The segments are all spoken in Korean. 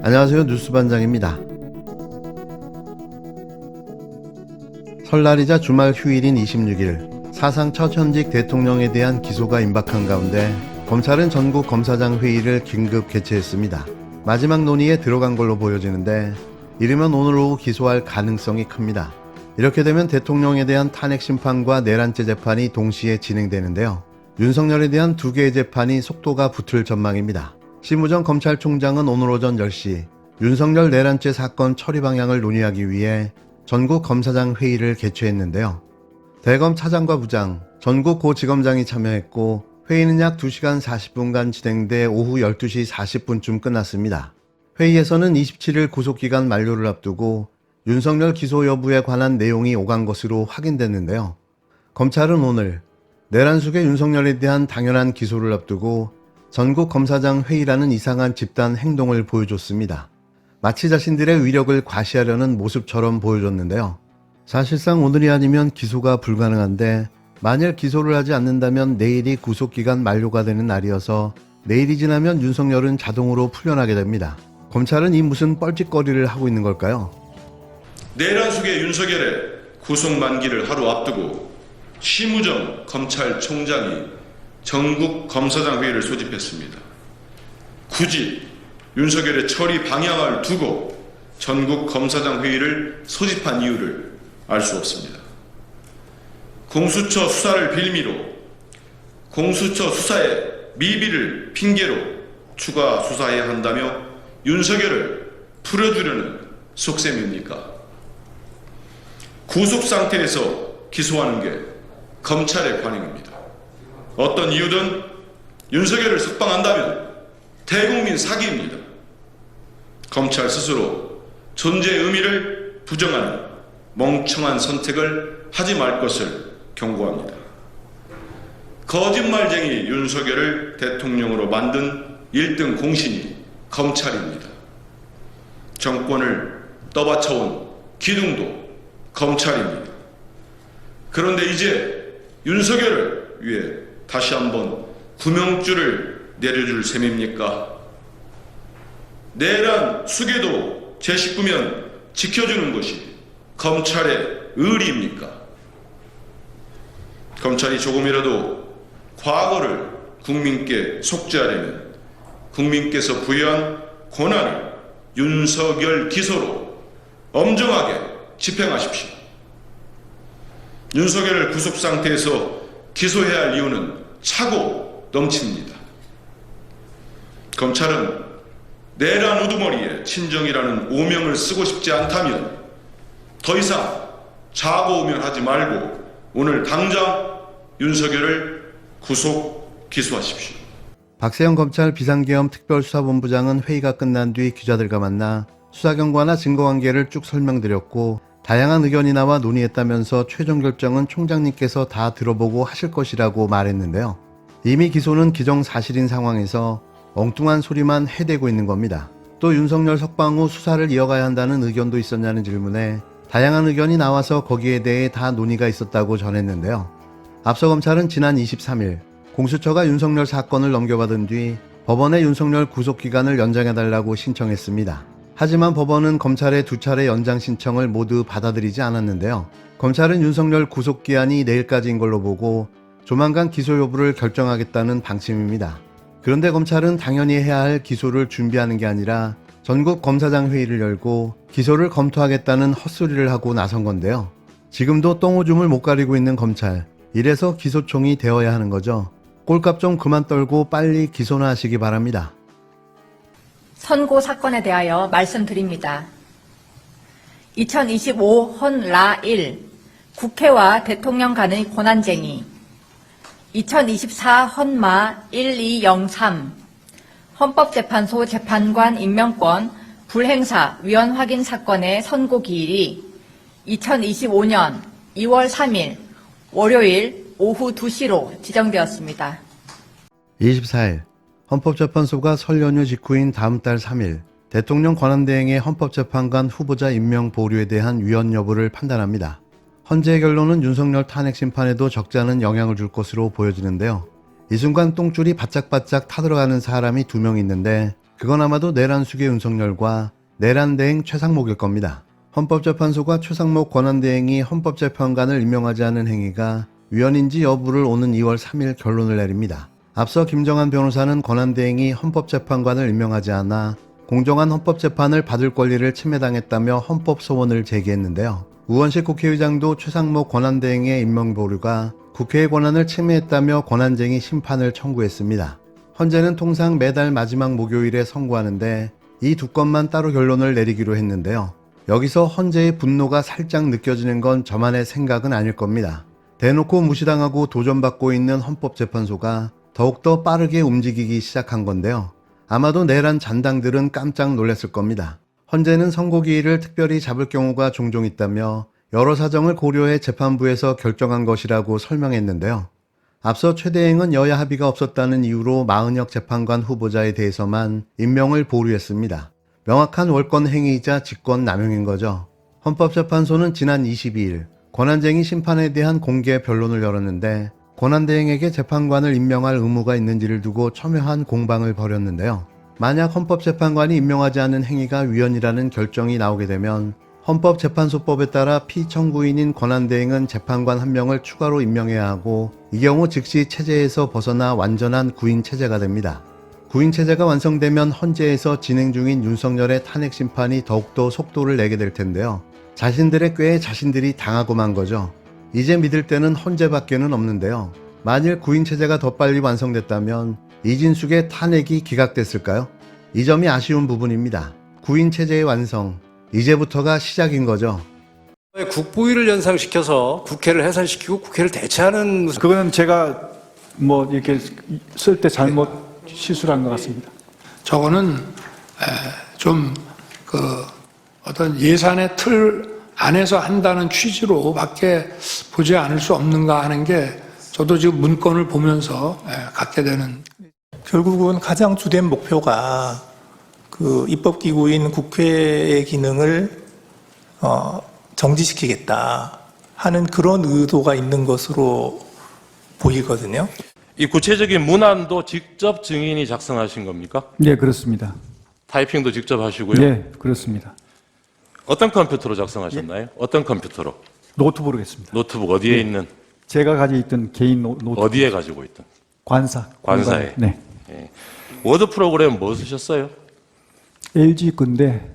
안녕하세요. 뉴스반장입니다. 설날이자 주말 휴일인 26일 사상 첫 현직 대통령에 대한 기소가 임박한 가운데 검찰은 전국 검사장 회의를 긴급 개최했습니다. 마지막 논의에 들어간 걸로 보여지는데 이르면 오늘 오후 기소할 가능성이 큽니다. 이렇게 되면 대통령에 대한 탄핵 심판과 내란죄 재판이 동시에 진행되는데요. 윤석열에 대한 두 개의 재판이 속도가 붙을 전망입니다. 심우정 검찰총장은 오늘 오전 10시 윤석열 내란죄 사건 처리 방향을 논의하기 위해 전국 검사장 회의를 개최했는데요. 대검 차장과 부장, 전국 고지검장이 참여했고 회의는 약 2시간 40분간 진행돼 오후 12시 40분쯤 끝났습니다. 회의에서는 27일 구속기간 만료를 앞두고 윤석열 기소 여부에 관한 내용이 오간 것으로 확인됐는데요. 검찰은 오늘 내란 속의 윤석열에 대한 당연한 기소를 앞두고 전국 검사장 회의라는 이상한 집단 행동을 보여줬습니다. 마치 자신들의 위력을 과시하려는 모습처럼 보여줬는데요. 사실상 오늘이 아니면 기소가 불가능한데 만일 기소를 하지 않는다면 내일이 구속기간 만료가 되는 날이어서 내일이 지나면 윤석열은 자동으로 풀려나게 됩니다. 검찰은 이 무슨 뻘짓거리를 하고 있는 걸까요? 내란 속의 윤석열의 구속 만기를 하루 앞두고 심우정 검찰총장이 전국 검사장 회의를 소집했습니다. 굳이 윤석열의 처리 방향을 두고 전국 검사장 회의를 소집한 이유를 알 수 없습니다. 공수처 수사를 빌미로 공수처 수사의 미비를 핑계로 추가 수사해야 한다며 윤석열을 풀어주려는 속셈입니까? 구속 상태에서 기소하는 게 검찰의 관행입니다. 어떤 이유든 윤석열을 석방한다면 대국민 사기입니다. 검찰 스스로 존재의 의미를 부정하는 멍청한 선택을 하지 말 것을 경고합니다. 거짓말쟁이 윤석열을 대통령으로 만든 1등 공신이 검찰입니다. 정권을 떠받쳐온 기둥도 검찰입니다. 그런데 이제 윤석열을 위해 다시 한번 구명줄을 내려줄 셈입니까? 내란 수괴도 제 식구면 지켜주는 것이 검찰의 의리입니까? 검찰이 조금이라도 과거를 국민께 속죄하려면 국민께서 부여한 권한을 윤석열 기소로 엄정하게 집행하십시오. 윤석열을 구속 상태에서 기소해야 할 이유는 차고 넘칩니다. 검찰은 내란 우두머리에 친정이라는 오명을 쓰고 싶지 않다면 더 이상 자고우면하지 말고 오늘 당장 윤석열을 구속 기소하십시오. 박세영 검찰 비상계엄 특별수사본부장은 회의가 끝난 뒤 기자들과 만나 수사 경과나 증거관계를 쭉 설명드렸고 다양한 의견이 나와 논의했다면서 최종 결정은 총장님께서 다 들어보고 하실 것이라고 말했는데요. 이미 기소는 기정사실인 상황에서 엉뚱한 소리만 해대고 있는 겁니다. 또 윤석열 석방 후 수사를 이어가야 한다는 의견도 있었냐는 질문에 다양한 의견이 나와서 거기에 대해 다 논의가 있었다고 전했는데요. 앞서 검찰은 지난 23일 공수처가 윤석열 사건을 넘겨받은 뒤 법원에 윤석열 구속기간을 연장해달라고 신청했습니다. 하지만 법원은 검찰의 2차례 연장 신청을 모두 받아들이지 않았는데요. 검찰은 윤석열 구속기한이 내일까지인 걸로 보고 조만간 기소 여부를 결정하겠다는 방침입니다. 그런데 검찰은 당연히 해야 할 기소를 준비하는 게 아니라 전국 검사장 회의를 열고 기소를 검토하겠다는 헛소리를 하고 나선 건데요. 지금도 똥오줌을 못 가리고 있는 검찰, 이래서 기소총이 되어야 하는 거죠. 꼴값 좀 그만 떨고 빨리 기소나 하시기 바랍니다. 선고 사건에 대하여 말씀드립니다. 2025 헌라 1 국회와 대통령 간의 권한쟁의 2024 헌마 1203 헌법재판소 재판관 임명권 불행사 위헌 확인 사건의 선고 기일이 2025년 2월 3일 월요일 오후 2시로 지정되었습니다. 24일 헌법재판소가 설 연휴 직후인 다음 달 3일 대통령 권한대행의 헌법재판관 후보자 임명 보류에 대한 위헌 여부를 판단합니다. 헌재의 결론은 윤석열 탄핵 심판에도 적지 않은 영향을 줄 것으로 보여지는데요. 이 순간 똥줄이 바짝바짝 타들어가는 사람이 2명 있는데 그건 아마도 내란숙의 윤석열과 내란대행 최상목일 겁니다. 헌법재판소가 최상목 권한대행이 헌법재판관을 임명하지 않은 행위가 위헌인지 여부를 오는 2월 3일 결론을 내립니다. 앞서 김정한 변호사는 권한대행이 헌법재판관을 임명하지 않아 공정한 헌법재판을 받을 권리를 침해당했다며 헌법소원을 제기했는데요. 우원식 국회의장도 최상목 권한대행의 임명 보류가 국회의 권한을 침해했다며 권한쟁의 심판을 청구했습니다. 헌재는 통상 매달 마지막 목요일에 선고하는데 이 두 건만 따로 결론을 내리기로 했는데요. 여기서 헌재의 분노가 살짝 느껴지는 건 저만의 생각은 아닐 겁니다. 대놓고 무시당하고 도전받고 있는 헌법재판소가 더욱더 빠르게 움직이기 시작한 건데요. 아마도 내란 잔당들은 깜짝 놀랐을 겁니다. 헌재는 선고기일을 특별히 잡을 경우가 종종 있다며 여러 사정을 고려해 재판부에서 결정한 것이라고 설명했는데요. 앞서 최 대행은 여야 합의가 없었다는 이유로 마은혁 재판관 후보자에 대해서만 임명을 보류했습니다. 명확한 월권 행위이자 직권 남용인 거죠. 헌법재판소는 지난 22일 권한쟁의 심판에 대한 공개 변론을 열었는데 권한대행에게 재판관을 임명할 의무가 있는지를 두고 첨예한 공방을 벌였는데요. 만약 헌법재판관이 임명하지 않은 행위가 위헌이라는 결정이 나오게 되면 헌법재판소법에 따라 피청구인인 권한대행은 재판관 한 명을 추가로 임명해야 하고 이 경우 즉시 체제에서 벗어나 완전한 구인체제가 됩니다. 구인체제가 완성되면 헌재에서 진행 중인 윤석열의 탄핵 심판이 더욱더 속도를 내게 될 텐데요. 자신들의 꾀에 자신들이 당하고 만 거죠. 이제 믿을 때는 헌재밖에는 없는데요. 만일 구인체제가 더 빨리 완성됐다면 이진숙의 탄핵이 기각됐을까요? 이 점이 아쉬운 부분입니다. 구인체제의 완성, 이제부터가 시작인 거죠. 국부위를 연상시켜서 국회를 해산시키고 국회를 대체하는 그거는 제가 뭐 이렇게 쓸 때 잘못 시술한 것 같습니다. 저거는 좀 그 어떤 예산의 틀 안에서 한다는 취지로밖에 보지 않을 수 없는가 하는 게 저도 지금 문건을 보면서 갖게 되는. 결국은 가장 주된 목표가 그 입법기구인 국회의 기능을 정지시키겠다 하는 그런 의도가 있는 것으로 보이거든요. 이 구체적인 문안도 직접 증인이 작성하신 겁니까? 네, 그렇습니다. 타이핑도 직접 하시고요? 네, 그렇습니다. 어떤 컴퓨터로 작성하셨나요? 어떤 컴퓨터로? 노트북으로 했습니다. 노트북 어디에 네. 있는? 제가 가지고 있던 개인 노트북. 어디에 가지고 있던? 관사에. 네. 예. 워드 프로그램 뭐 쓰셨어요? LG 건데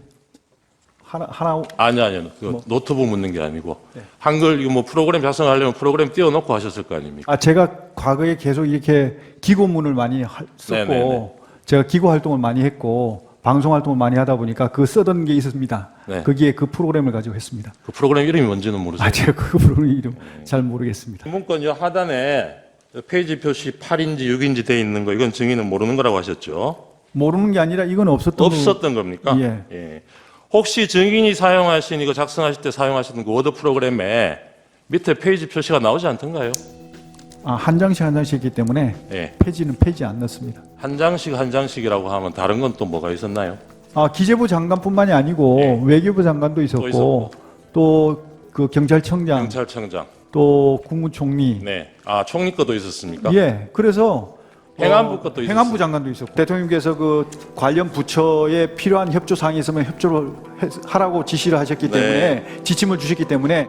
하나 아니요. 그 노트북 묻는 게 아니고 한글 이거 뭐 프로그램 작성하려면 프로그램 띄워놓고 하셨을 거 아닙니까? 제가 과거에 계속 이렇게 기고문을 많이 썼고 네네네. 제가 기고 활동을 많이 했고 방송 활동을 많이 하다 보니까 그 쓰던 게 있었습니다. 네. 거기에 그 프로그램을 가지고 했습니다. 그 프로그램 이름이 뭔지는 모르세요? 제가 그 프로그램 이름 잘 모르겠습니다. 문건 요 하단에 페이지 표시 8인지 6인지 돼 있는 거 이건 증인은 모르는 거라고 하셨죠? 모르는 게 아니라 이건 없었던 겁니까? 예. 혹시 증인이 사용하신 이거 작성하실 때 사용하시는 그 워드 프로그램에 밑에 페이지 표시가 나오지 않던가요? 한 장씩 한 장씩 있기 때문에 예. 페이지는 페이지 안 넣습니다. 한 장씩이라고 하면 다른 건 또 뭐가 있었나요? 기재부 장관뿐만이 아니고 예. 외교부 장관도 있었고 또 그 경찰청장, 또 국무총리. 네. 총리 거도 있었습니까? 예. 그래서 행안부 것도 있었어요. 행안부 장관도 있었고 대통령께서 그 관련 부처에 필요한 협조 사항이 있으면 협조를 하라고 지시를 하셨기 때문에 지침을 주셨기 때문에